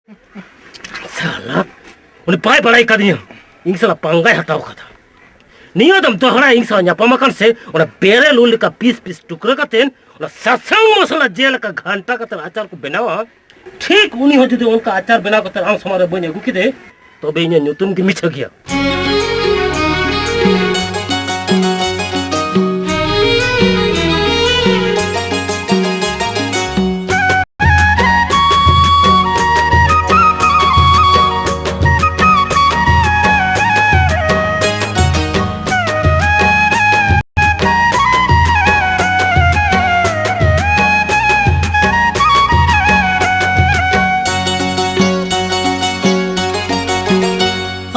साला उन्हें पाए बड़ाई कर दिया इंग साला पंगा हटाओ कथा नियो दम तो हरा इंग साला न्यापमाकन से उन्हें बेरे लूल का पीस पीस टुकड़ा का तेन उन्हें सत्संग मसाला जेल का घंटा का तेन आचार को बनावा ठीक उन्हीं होती थी उनका आचार बना को तेन हम समारे बने गुकी दे तो बेइने न्यूतम की मिच गया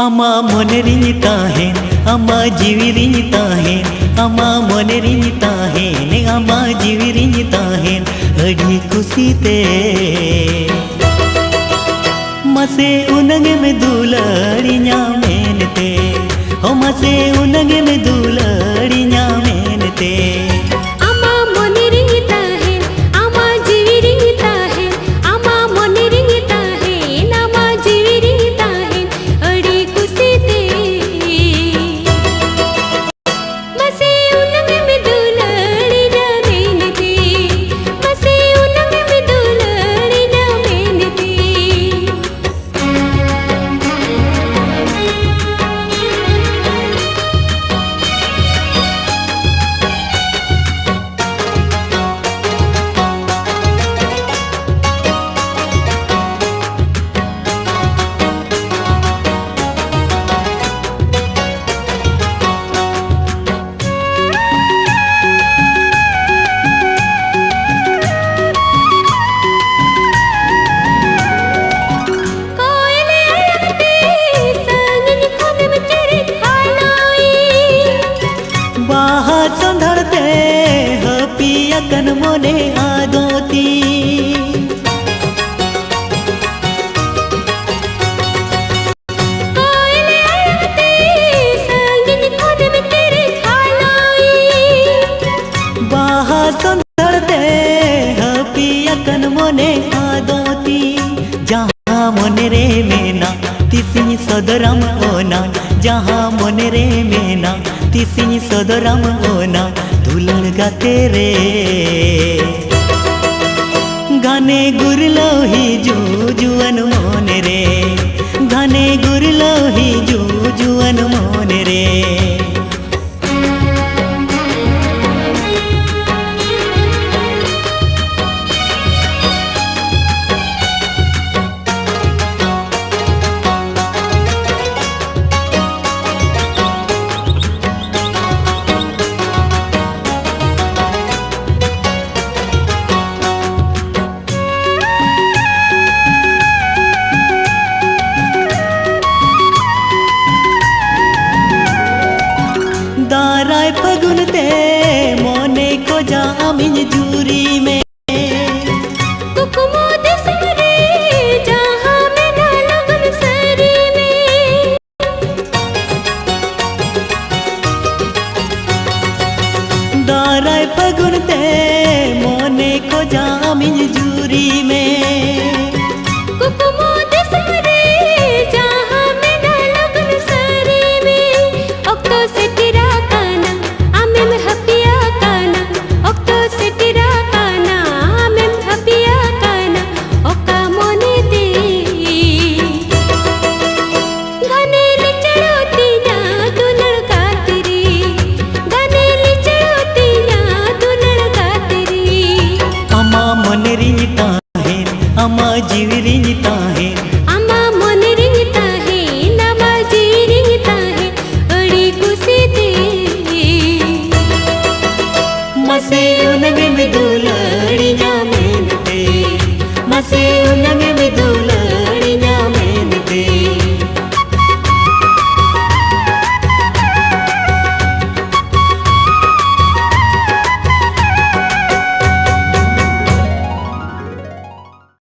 अमा मोनेरिनी ताहेन अमा जीविरिनी ताहेन अमा मोनेरिनी ताहेन अमा जीविरिनी ताहेन अड़ी खुशीते मसे उनगे में दुलड़ी न्यामेनते हो मसे उनगे में दुलड़ी न्यामेनते कन मोने आदोती बाहा संधरते पिया कन मोने आदोती जहाँ मोने रे मेना तिसी सदरम ओना जहाँ मोने रे मेना तिसी सदरम ओना धुलड़ गाते रे गाने गुरलो ही जुजुअन मोने रे गाने गुरलो ही जुजुअन मोने रे दाराय फगुनते मोने को जा अमिन जूरी में